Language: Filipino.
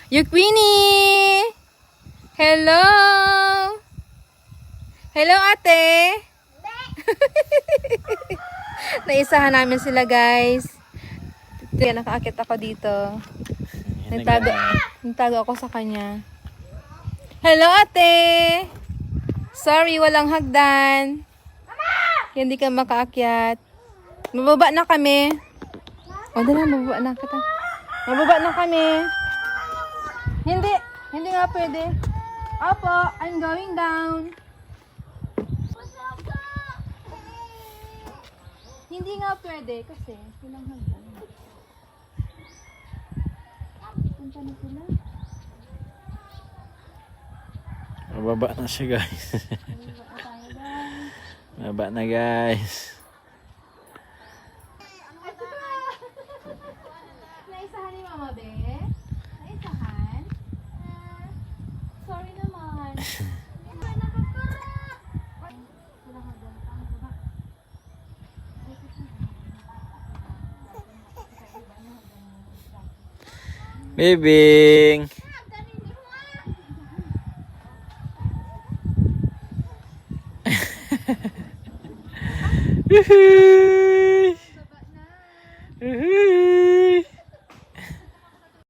Queenie! Hello! Hello, ate! Naisahan namin sila, guys. Nakaakit ako dito. Nagtago ako sa kanya. Hello, ate! Sorry, walang hagdan. Hindi ka makaakyat. Mababa na kami. O, dala, mababa na kita. Mababa na kami. Hindi nga pwede. Opo, I'm going down. Hindi nga pwede kasi walang hagdan. Punta na sila. Mababa na siya, guys. Mababa na, guys. Naisahan ni Mama Be? Naisahan? Sorry naman. Bibing! Woohoo!